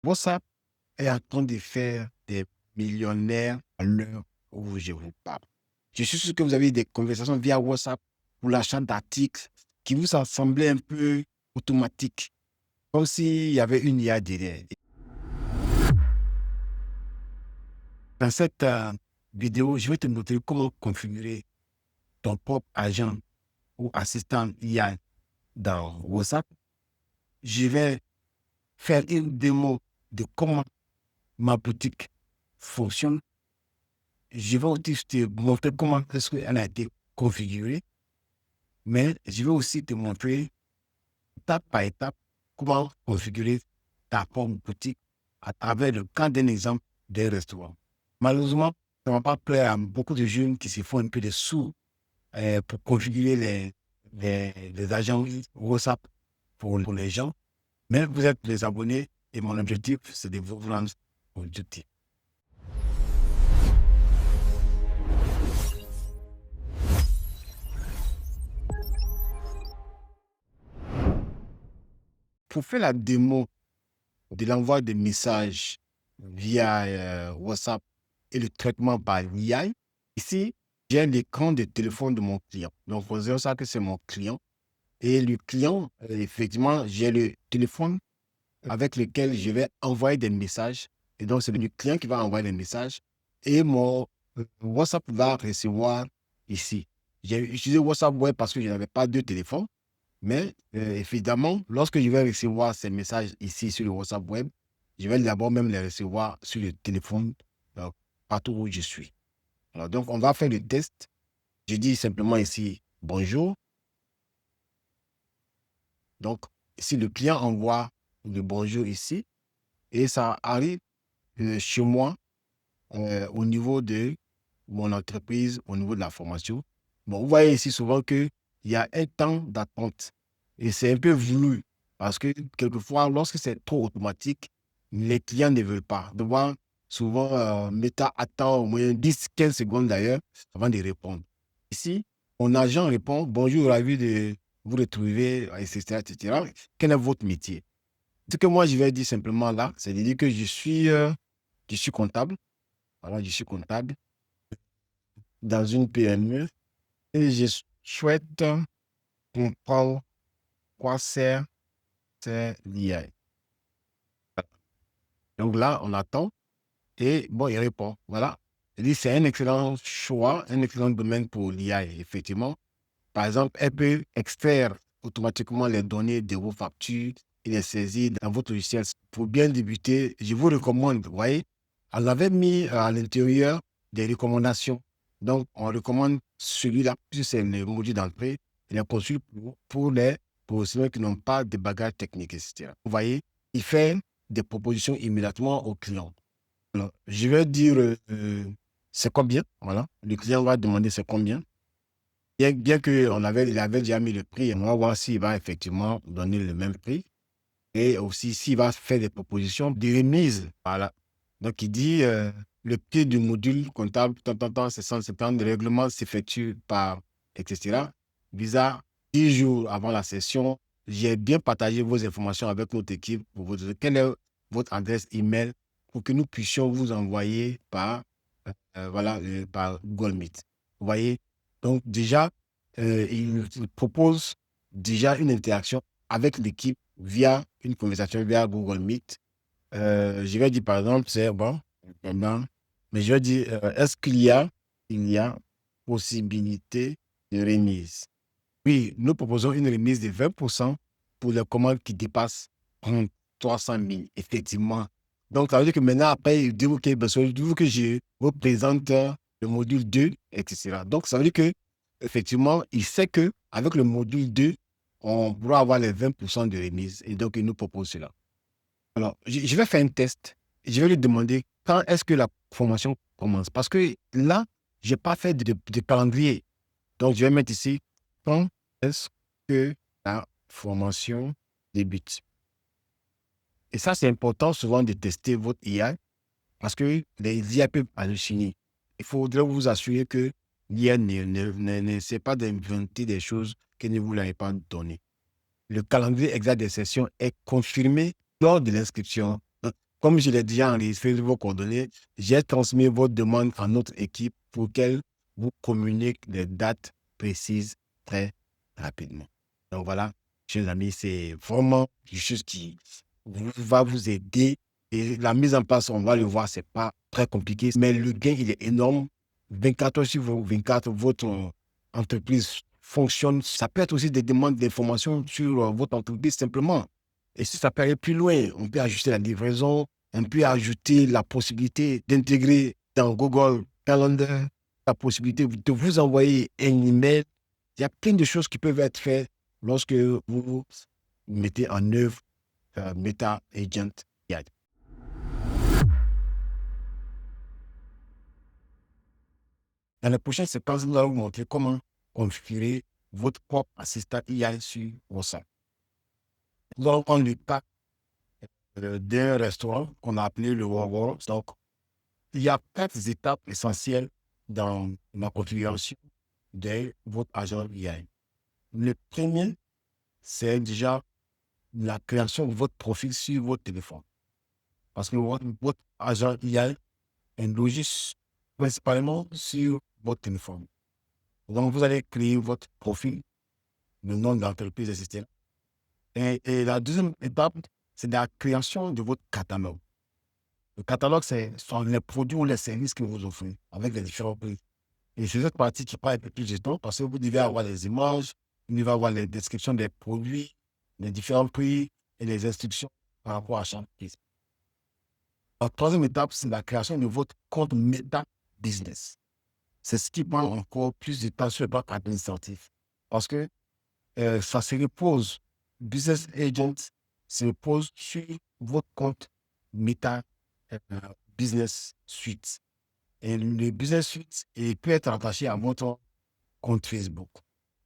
WhatsApp est en train de faire des millionnaires à l'heure où je vous parle. Je suis sûr que vous avez des conversations via WhatsApp pour l'achat d'articles qui vous semblaient un peu automatiques, comme s'il y avait une IA derrière. Dans cette vidéo, je vais te montrer comment configurer ton propre agent ou assistant IA dans WhatsApp. Je vais faire une démo de comment ma boutique fonctionne. Je vais aussi te montrer comment est-ce qu'elle a été configurée, mais je vais aussi te montrer étape par étape comment configurer ta propre boutique à travers le cas d'un exemple d'un restaurant. Malheureusement, ça ne va pas plaire à beaucoup de jeunes qui se font un peu de sous pour configurer les agents WhatsApp pour les gens, mais vous êtes les abonnés et mon objectif, c'est de vous rendre objectif. Pour faire la démo de l'envoi de messages via WhatsApp et le traitement par l'IA, ici, j'ai l'écran de téléphone de mon client. Donc, vous savez ça que c'est mon client. Et le client, effectivement, j'ai le téléphone avec lequel je vais envoyer des messages. Et donc, c'est le client qui va envoyer les messages. Et mon WhatsApp va recevoir ici. J'ai utilisé WhatsApp Web parce que je n'avais pas de téléphone. Mais évidemment, lorsque je vais recevoir ces messages ici sur le WhatsApp Web, je vais d'abord même les recevoir sur le téléphone partout où je suis. Alors, donc, on va faire le test. Je dis simplement ici « Bonjour ». Donc, ici, le client envoie le « Bonjour » ici et ça arrive chez moi au niveau de mon entreprise, au niveau de la formation. Bon, vous voyez ici souvent qu'il y a un temps d'attente et c'est un peu voulu parce que quelquefois, lorsque c'est trop automatique, les clients ne veulent pas. Donc, souvent, Meta attend au moins 10-15 secondes d'ailleurs avant de répondre. Ici, mon agent répond « Bonjour, ravi de vous retrouver, etc. etc. Quel est votre métier ?» Ce que moi, je vais dire simplement là, c'est de dire que je suis comptable. Voilà, je suis comptable dans une PME et je souhaite comprendre quoi c'est l'IA. Donc là, on attend et bon, il répond. Voilà. Il dit c'est un excellent choix, un excellent domaine pour l'IA, effectivement. Par exemple, elle peut extraire automatiquement les données de vos factures et les saisir dans votre logiciel. Pour bien débuter, je vous recommande, vous voyez, on avait mis à l'intérieur des recommandations. Donc, on recommande celui-là, puisque c'est le module d'entrée. Il est conçu pour les professionnels qui n'ont pas de bagages techniques, etc. Vous voyez, il fait des propositions immédiatement au client. Alors, je vais dire c'est combien. Voilà. Le client va demander c'est combien. Bien qu'il avait déjà mis le prix, on va voir s'il va effectivement donner le même prix et aussi s'il va faire des propositions de remise. Voilà. Donc, il dit le prix du module comptable, c'est 170, le règlement s'effectue par, etc. Visa, 10 jours avant la session, j'ai bien partagé vos informations avec notre équipe pour vous dire quelle est votre adresse email pour que nous puissions vous envoyer par Google Meet. Vous voyez? Donc, déjà, il propose déjà une interaction avec l'équipe via une conversation via Google Meet. Je vais dire, par exemple, c'est bon, mais je vais dire, est-ce il y a possibilité de remise? Oui, nous proposons une remise de 20% pour les commandes qui dépassent 300 000, effectivement. Donc, ça veut dire que maintenant, après, il dit, OK, ben, il dit que je vous présente le module 2, etc. Donc, ça veut dire que effectivement, il sait qu'avec le module 2, on pourra avoir les 20% de remise. Et donc, il nous propose cela. Alors, je vais faire un test. Je vais lui demander quand est-ce que la formation commence. Parce que là, je n'ai pas fait de calendrier. Donc, je vais mettre ici quand est-ce que la formation débute. Et ça, c'est important souvent de tester votre IA parce que les IA peuvent halluciner. Il faudrait vous assurer que l'IA n'essaie pas d'inventer des choses que ne vous l'avez pas données. Le calendrier exact des sessions est confirmé lors de l'inscription. Comme je l'ai déjà enregistré vos coordonnées, j'ai transmis votre demande à notre équipe pour qu'elle vous communique les dates précises très rapidement. Donc voilà, chers amis, c'est vraiment quelque chose qui va vous aider. Et la mise en place, on va le voir, c'est pas très compliqué, mais le gain, il est énorme. 24 heures sur 24, votre entreprise fonctionne. Ça peut être aussi des demandes d'informations sur votre entreprise simplement. Et si ça peut aller plus loin, on peut ajuster la livraison, on peut ajouter la possibilité d'intégrer dans Google Calendar la possibilité de vous envoyer un email. Il y a plein de choses qui peuvent être faites lorsque vous mettez en œuvre Meta Agent AI. Dans la prochaine séquence, nous allons vous montrer comment configurer votre propre assistant AI sur WhatsApp. Nous allons prendre le cas d'un restaurant qu'on a appelé le Waworo. Donc, il y a 4 étapes essentielles dans la configuration de votre agent AI. Le premier, c'est déjà la création de votre profil sur votre téléphone. Parce que votre agent AI est logé principalement sur votre téléphone. Donc, vous allez créer votre profil, le nom de l'entreprise, etc. Et la deuxième étape, c'est la création de votre catalogue. Le catalogue, sont les produits ou les services que vous offrez avec les différents prix. Et c'est cette partie qui prend un peu plus de temps parce que vous devez avoir les images, vous devez avoir les descriptions des produits, les différents prix et les instructions par rapport à chaque prix. La troisième étape, c'est la création de votre compte Meta Business. C'est ce qui prend encore plus de temps sur le plan administratif. Parce que ça se repose, Business Agent se repose sur votre compte Meta Business Suite. Et le Business Suite peut être attaché à votre compte Facebook.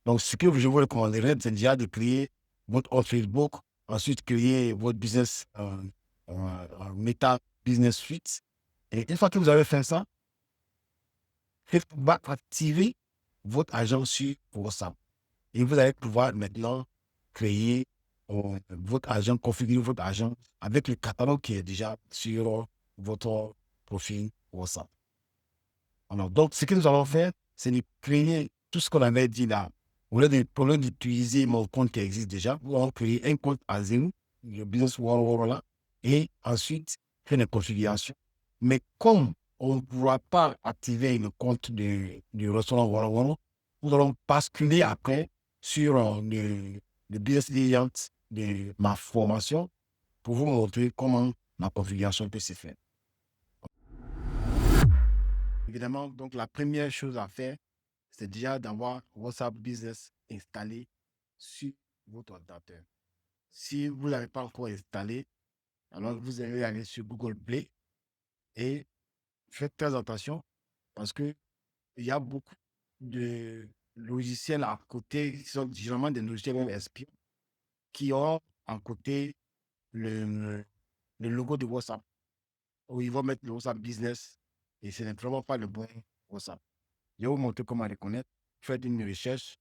Donc, ce que je vous recommanderais, c'est déjà de créer votre compte Facebook, ensuite créer votre business Meta Business Suite. Et une fois que vous avez fait ça, Facebook va activer votre agent sur WhatsApp. Et vous allez pouvoir maintenant créer votre agent, configurer votre agent avec le catalogue qui est déjà sur votre profil WhatsApp. Alors, donc, ce que nous allons faire, c'est de créer tout ce qu'on avait dit là. Au lieu d'utiliser mon compte qui existe déjà, nous allons créer un compte à zéro, le business Woro là, et ensuite faire une configuration. Mais comme on ne pourra pas activer le compte du restaurant Woro, nous allons basculer après sur le business agent de ma formation pour vous montrer comment la configuration peut se faire. Évidemment, donc la première chose à faire, c'est déjà d'avoir WhatsApp Business installé sur votre ordinateur. Si vous ne l'avez pas encore installé, alors vous allez aller sur Google Play et faites très attention parce que il y a beaucoup de logiciels à côté qui sont généralement des logiciels même espions qui ont à côté le, le logo de WhatsApp où ils vont mettre le WhatsApp Business et ce n'est vraiment pas le bon WhatsApp. Je vais vous montrer comment reconnaître. Faites une recherche,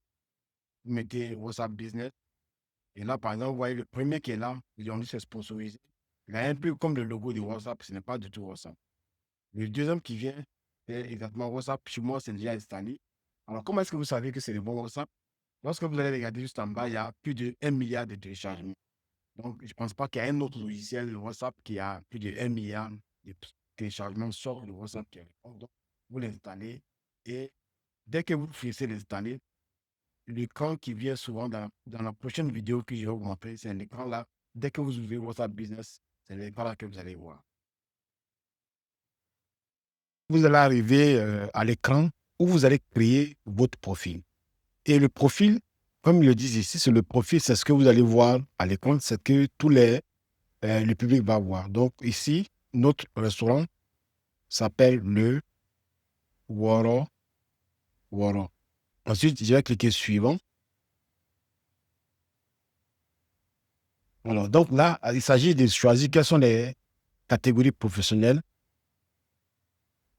vous mettez WhatsApp Business. Et là, par exemple, vous voyez le premier qui est là, ils ont dit c'est sponsorisé. Il a un peu comme le logo de WhatsApp, ce n'est pas du tout WhatsApp. Le deuxième qui vient, c'est exactement WhatsApp. Chez moi, c'est déjà installé. Alors, comment est-ce que vous savez que c'est le bon WhatsApp? Lorsque vous allez regarder juste en bas, il y a plus de 1 milliard de téléchargements. Donc, je ne pense pas qu'il y a un autre logiciel, le WhatsApp, qui a plus de 1 milliard de téléchargements sur le WhatsApp qui est le bon. Donc, vous l'installez et dès que vous finissez d'installer, l'écran qui vient souvent dans la prochaine vidéo que je vais vous montrer, c'est un écran là. Dès que vous ouvrez WhatsApp Business, c'est l'écran là que vous allez voir. Vous allez arriver à l'écran où vous allez créer votre profil. Et le profil, comme ils le disent ici, c'est le profil, c'est ce que vous allez voir à l'écran, c'est que le public va voir. Donc ici, notre restaurant s'appelle le Woro Woro. Ensuite, je vais cliquer suivant. Alors, donc là, il s'agit de choisir quelles sont les catégories professionnelles.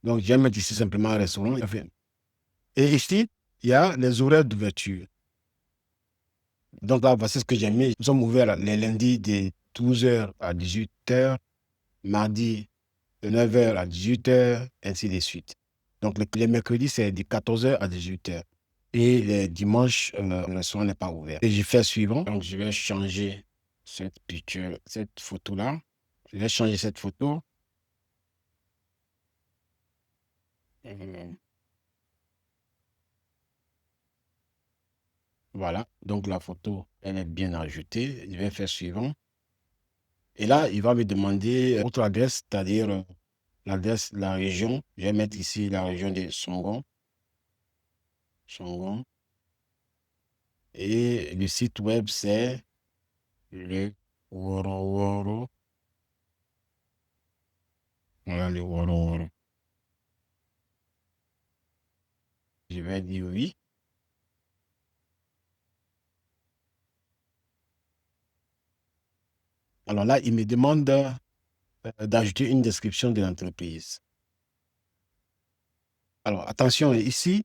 Donc, je vais mettre ici simplement un restaurant. Et ici, il y a les horaires d'ouverture. Donc là, voici ce que j'ai mis. Nous sommes ouverts les lundis de 12h à 18h mardi de 9h à 18h, ainsi de suite. Donc, les mercredis, c'est de 14h à 18h. Et les dimanches, le restaurant n'est pas ouvert. Et je fais suivant. Donc, je vais changer cette picture, cette photo-là. Je vais changer cette photo. Voilà. Donc, la photo, elle est bien ajoutée. Je vais faire suivant. Et là, il va me demander votre adresse, c'est-à-dire l'adresse, la région. Je vais mettre ici la région de Songon. Songon. Et le site web, c'est le Woro. Voilà, le Woro. Je vais dire oui. Alors là, il me demande d'ajouter une description de l'entreprise. Alors, attention, ici,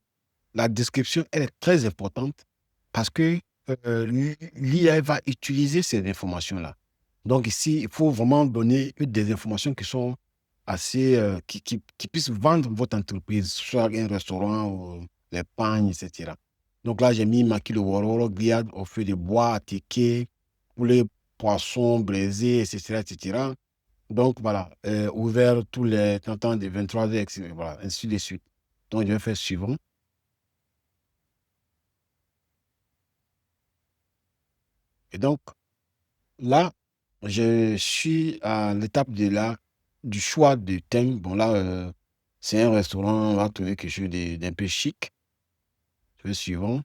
la description, elle est très importante parce que l'IA va utiliser ces informations-là. Donc ici, il faut vraiment donner des informations qui sont assez, qui puissent vendre votre entreprise, soit un restaurant ou les pagnes, etc. Donc là, j'ai mis maquis le Wororo, grillade au feu de bois, ticket, poulet, poisson, braisé, etc., etc. Donc voilà, ouvert tous les temps de 23h, etc. Voilà, ainsi de suite. Donc je vais faire suivant. Et donc là, je suis à l'étape du choix du thème. Bon là, c'est un restaurant, on va trouver quelque chose d'un peu chic. Je vais suivant.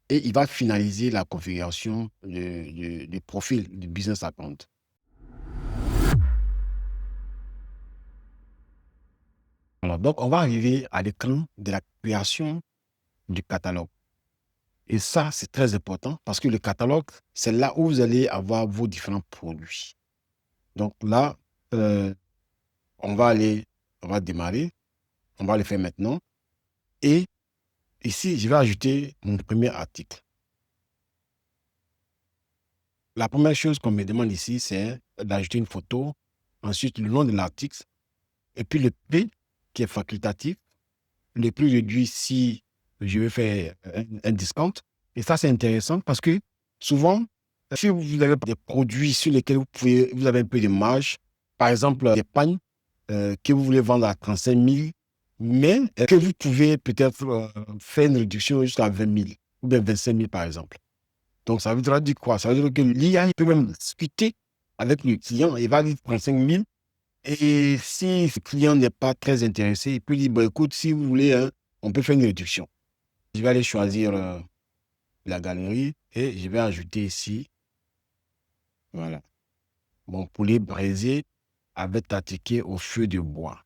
Et il va finaliser la configuration du profil du business account. Alors, donc, on va arriver à l'écran de la création du catalogue. Et ça, c'est très important parce que le catalogue, c'est là où vous allez avoir vos différents produits. Donc là, euh, on va démarrer, on va le faire maintenant. Et ici, je vais ajouter mon premier article. La première chose qu'on me demande ici, c'est d'ajouter une photo, ensuite le nom de l'article, et puis le prix qui est facultatif, le prix réduit si je veux faire un discount. Et ça, c'est intéressant parce que souvent, si vous avez des produits sur lesquels vous avez un peu de marge, par exemple des pagnes que vous voulez vendre à 35 000, mais que vous pouvez peut-être faire une réduction jusqu'à 20 000 ou bien 25 000 par exemple. Donc, ça veut dire quoi? Ça veut dire que l'IA peut même discuter avec le client. Il va dire 35 000. Et si ce client n'est pas très intéressé, il peut dire, bon, écoute, si vous voulez, hein, on peut faire une réduction. Je vais aller choisir la galerie et je vais ajouter ici, voilà, mon poulet braisé avec tatiqué au feu de bois.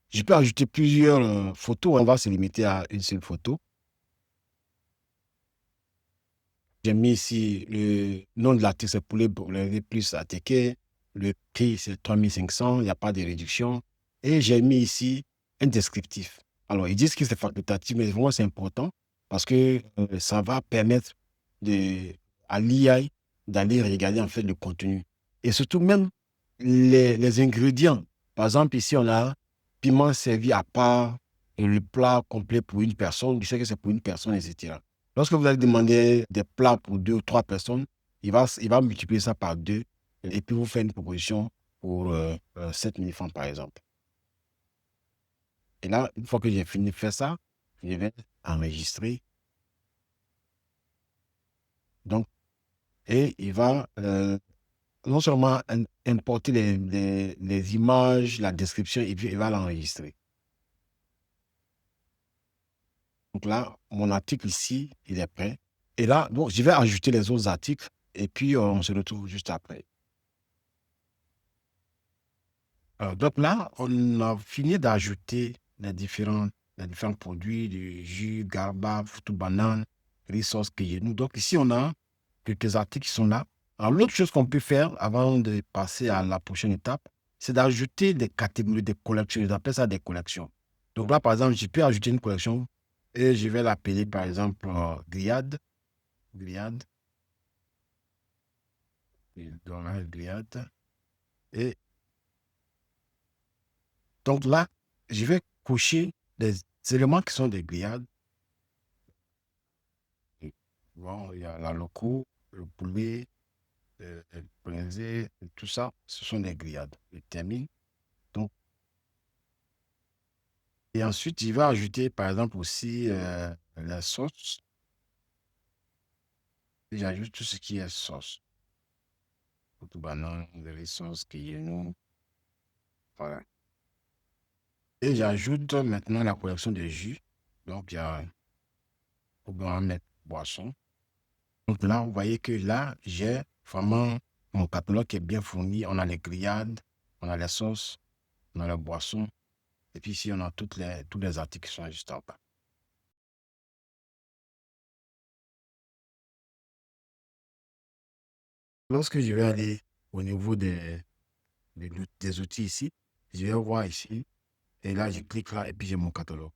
Je peux ajouter plusieurs photos. On va se limiter à une seule photo. J'ai mis ici le nom de l'article, c'est poulet braisé plus tatiqué. Le prix, c'est 3500. Il n'y a pas de réduction. Et j'ai mis ici un descriptif. Alors, ils disent que c'est facultatif, mais vraiment, c'est important parce que ça va permettre à l'IA d'aller regarder en fait le contenu. Et surtout, même les ingrédients. Par exemple, ici, on a piment servi à part et le plat complet pour une personne. Je sais que c'est pour une personne, etc. Lorsque vous allez demander des plats pour 2 ou 3 personnes, il va multiplier ça par 2 et puis vous faire une proposition pour 7 000 francs, par exemple. Et là, une fois que j'ai fini de faire ça, je vais enregistrer. Donc, et il va non seulement importer les images, la description, et puis il va l'enregistrer. Donc là, mon article ici, il est prêt. Et là, donc, je vais ajouter les autres articles et puis on se retrouve juste après. Donc là, on a fini d'ajouter les différents produits, du jus, garba, foutou banane, riz sauce nous. Donc ici, on a quelques articles qui sont là. Alors, l'autre chose qu'on peut faire avant de passer à la prochaine étape, c'est d'ajouter des catégories, des collections. Ils appellent ça des collections. Donc là, par exemple, je peux ajouter une collection et je vais l'appeler, par exemple, grillade. Grillade. Et dans la grillade. Et donc là, je vais cocher des éléments qui sont des grillades. Et bon, il y a la loco, le poulet, le braisé, tout ça, ce sont des grillades. Je termine. Donc, et ensuite, il va ajouter, par exemple, aussi la sauce. Et j'ajoute tout ce qui est sauce. Tout banane, les sauces qui nous. Voilà. Et j'ajoute maintenant la collection de jus. Donc, il y a, on va mettre boisson. Donc là, vous voyez que là, j'ai vraiment mon catalogue qui est bien fourni. On a les grillades, on a les sauces, on a la boisson. Et puis ici, on a tous les articles qui sont juste en bas. Lorsque je vais aller au niveau des outils ici, je vais voir ici. Et là, je clique là et puis j'ai mon catalogue.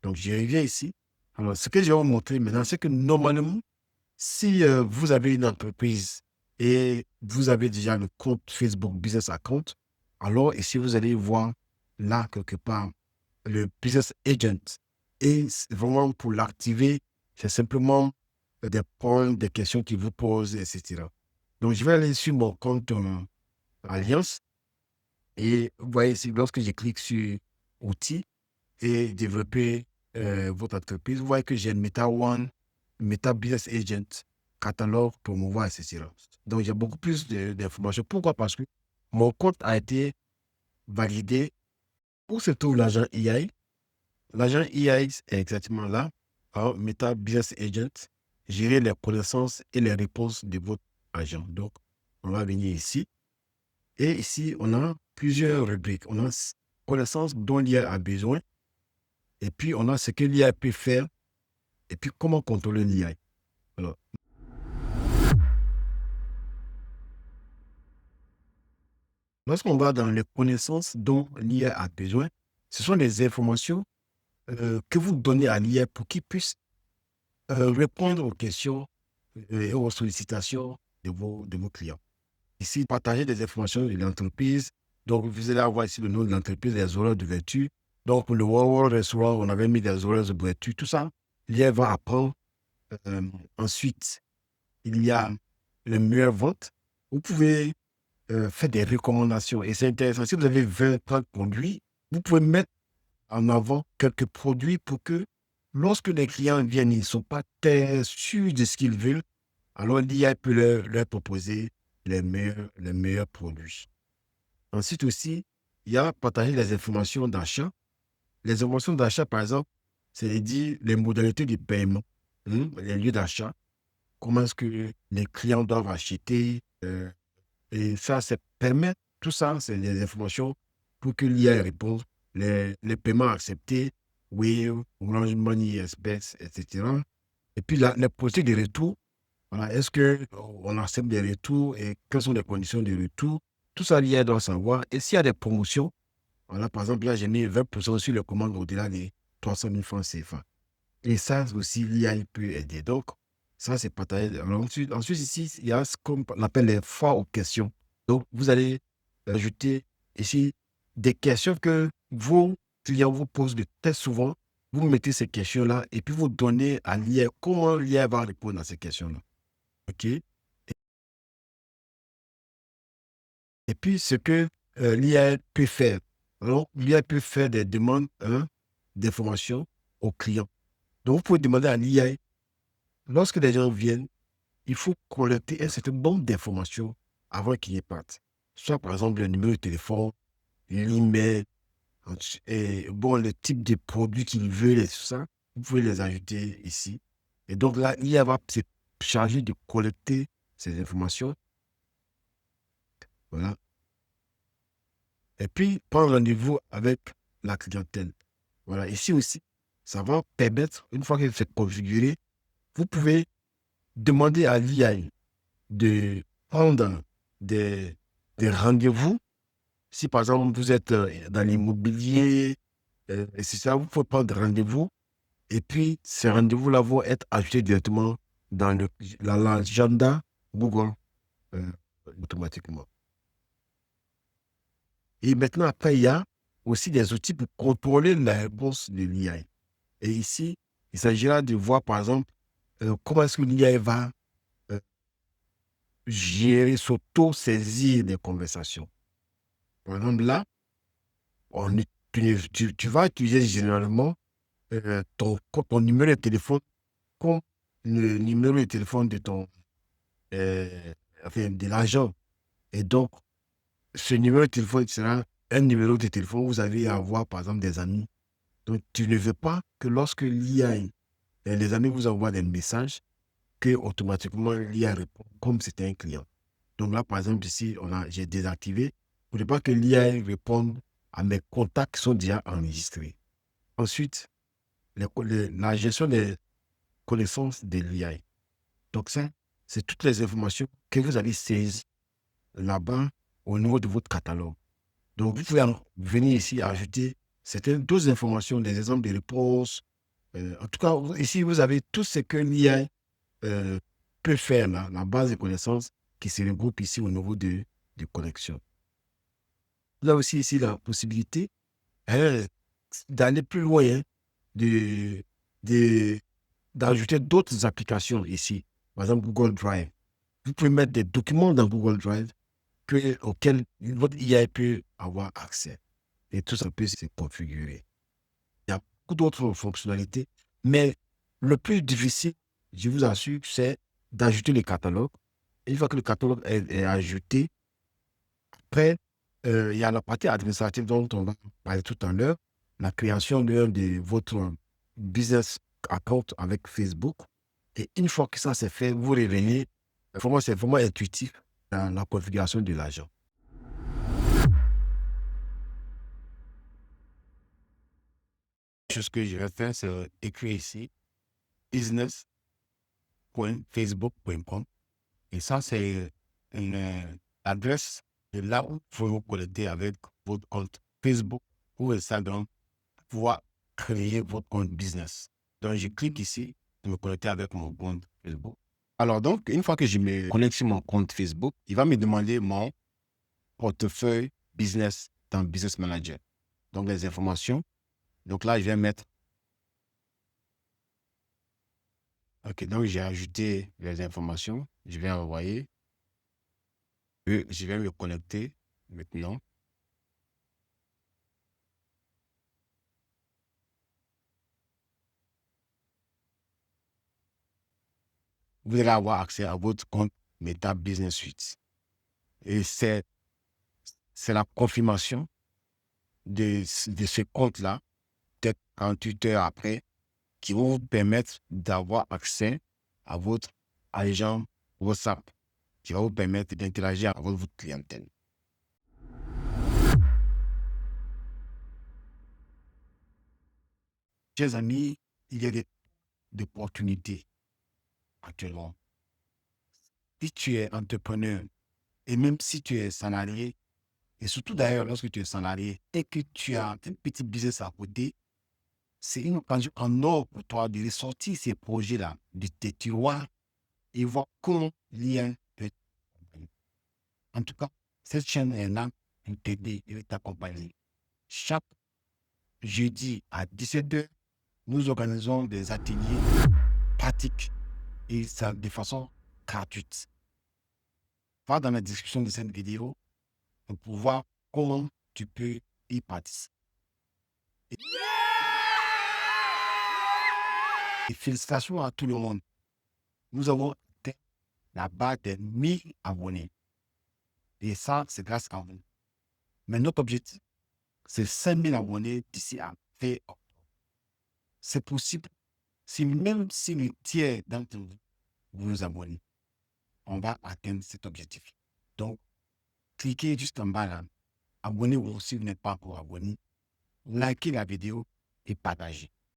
Donc, je reviens ici. Alors, ce que je vais vous montrer maintenant, c'est que normalement, si vous avez une entreprise et vous avez déjà le compte Facebook Business Account, alors ici, vous allez voir là, quelque part, le Business Agent. Et vraiment, pour l'activer, c'est simplement des points, des questions qu'il vous pose, etc. Donc, je vais aller sur mon compte Alliance. Et vous voyez ici, lorsque je clique sur Outils et développer votre entreprise, vous voyez que j'ai Meta One, Meta Business Agent, catalogue, promouvoir, etc. Donc, j'ai beaucoup plus d'informations. Pourquoi? Parce que mon compte a été validé. Où se trouve l'agent EI? L'agent EI est exactement là. Alors, Meta Business Agent, gérer les connaissances et les réponses de votre agent. Donc, on va venir ici. Et ici, on a plusieurs rubriques. On a connaissances dont l'IA a besoin. Et puis, on a ce que l'IA peut faire. Et puis, comment contrôler l'IA. Alors, lorsqu'on va dans les connaissances dont l'IA a besoin, ce sont des informations que vous donnez à l'IA pour qu'il puisse répondre aux questions et aux sollicitations de vos clients. Ici, partager des informations de l'entreprise. Donc, vous allez avoir ici le nom de l'entreprise, les horaires d'ouverture. Donc, pour le World Restaurant, on avait mis des horaires d'ouverture, tout ça. L'IA va apprendre. Ensuite, il y a les meilleures ventes. Vous pouvez faire des recommandations. Et c'est intéressant. Si vous avez 20, 30 produits, vous pouvez mettre en avant quelques produits pour que lorsque les clients viennent, ils ne sont pas très sûrs de ce qu'ils veulent. Alors, l'IA peut leur proposer les meilleurs produits. Ensuite aussi, il y a partager les informations d'achat. Les informations d'achat, par exemple, c'est-à-dire les modalités de paiement, les lieux d'achat, comment est-ce que les clients doivent acheter. Et ça permet, tout ça, c'est des informations pour que l'IA réponde. Les paiements acceptés, oui, Orange Money, espèces, etc. Et puis, les politiques de retour. Voilà, est-ce qu'on accepte des retours et quelles sont les conditions de retour? Tout ça, l'IA doit savoir. Et s'il y a des promotions, voilà, par exemple, là, j'ai mis 20% sur les commandes au-delà des 300 000 francs CFA. Et ça aussi, l'IA peut aider. Donc, ça, c'est partagé. Alors, ensuite, ici, il y a ce qu'on appelle les foires aux questions. Donc, vous allez ajouter ici des questions que vos clients vous posent de très souvent. Vous mettez ces questions-là et puis vous donnez à l'IA comment l'IA va répondre à ces questions-là. OK? Et puis, ce que l'IA peut faire. Alors, l'IA peut faire des demandes d'informations aux clients. Donc, vous pouvez demander à l'IA, lorsque les gens viennent, il faut collecter un certain nombre d'informations avant qu'ils partent. Soit, par exemple, le numéro de téléphone, l'email, et bon, le type de produit qu'ils veulent et tout ça. Vous pouvez les ajouter ici. Et donc là, l'IA va se charger de collecter ces informations. Voilà. Et puis, prendre rendez-vous avec la clientèle. Voilà, ici aussi, ça va permettre, une fois que c'est configuré, vous pouvez demander à l'IA de prendre des, des rendez-vous. Si par exemple vous êtes dans l'immobilier, et c'est ça, vous pouvez prendre rendez-vous. Et puis, ces rendez-vous-là vont être ajoutés directement dans l'agenda Google. Euh, automatiquement. Et maintenant, après, il y a aussi des outils pour contrôler la réponse de l'IA. Et ici, il s'agira de voir, par exemple, comment est-ce que l'IA va gérer, s'auto-saisir des conversations. Par exemple, là, tu vas utiliser généralement ton numéro de téléphone comme le numéro de téléphone de enfin, de l'agent. Et donc, ce numéro de téléphone sera un numéro de téléphone où vous avez à avoir, par exemple, des amis. Donc, tu ne veux pas que lorsque l'IA, les amis vous envoient des messages, que automatiquement l'IA répond comme c'était un client. Donc là, par exemple, ici, j'ai désactivé pour ne pas que l'IA réponde à mes contacts qui sont déjà enregistrés. Ensuite, la gestion des connaissances de l'IA. Donc ça, c'est toutes les informations que vous avez saisies là-bas au niveau de votre catalogue. Donc, vous pouvez venir ici ajouter certaines d'autres informations, des exemples de réponses. En tout cas, ici, vous avez tout ce que l'IA peut faire, là, la base de connaissances qui se regroupe ici au niveau de connexion. Vous avez aussi ici la possibilité d'aller plus loin, hein, d'ajouter d'autres applications ici. Par exemple, Google Drive. Vous pouvez mettre des documents dans Google Drive auxquels votre IA peut avoir accès. Et tout ça peut se configurer. Il y a beaucoup d'autres fonctionnalités, mais le plus difficile, je vous assure, c'est d'ajouter le catalogue. Une fois que le catalogue est ajouté, après, il y a la partie administrative dont on va parler tout à l'heure, la création de votre business account avec Facebook. Et une fois que ça c'est fait, vous revenez. Vraiment, c'est vraiment intuitif dans la configuration de l'agent. Ce que je vais faire, c'est écrire ici business.facebook.com. Et ça, c'est une adresse de là où vous pouvez vous connecter avec votre compte Facebook ou Instagram pour pouvoir créer votre compte business. Donc, je clique ici de me connecter avec mon compte Facebook. Alors, donc, une fois que je me connecte sur mon compte Facebook, il va me demander mon portefeuille business dans Business Manager. Donc, les informations. Donc là, je vais mettre. OK, donc j'ai ajouté les informations. Je vais envoyer. Je vais me connecter maintenant. Vous allez avoir accès à votre compte Meta Business Suite. Et c'est la confirmation de ce compte-là, peut-être 48 heures après, qui va vous permettre d'avoir accès à votre agent WhatsApp, qui va vous permettre d'interagir avec votre clientèle. Chers amis, il y a des opportunités actuellement. Si tu es entrepreneur et même si tu es salarié, et surtout d'ailleurs lorsque tu es salarié et que tu as un petit business à côté, c'est une occasion en or pour toi de ressortir ces projets-là de tes tiroirs et voir comment l'IA peut t'accompagner. En tout cas, cette chaîne est là pour t'aider et t'accompagner. Chaque jeudi à 17h, nous organisons des ateliers pratiques et ça de façon gratuite. Va dans la description de cette vidéo pour voir comment tu peux y participer. Et félicitations à tout le monde. Nous avons atteint la barre des 1000 abonnés. Et ça, c'est grâce à vous. Mais notre objectif, c'est 5000 abonnés d'ici à fin octobre. C'est possible même si le tiers d'entre vous vous abonnez, on va atteindre cet objectif. Donc, cliquez juste en bas là. Abonnez-vous si vous n'êtes pas encore abonné. Likez la vidéo et partagez.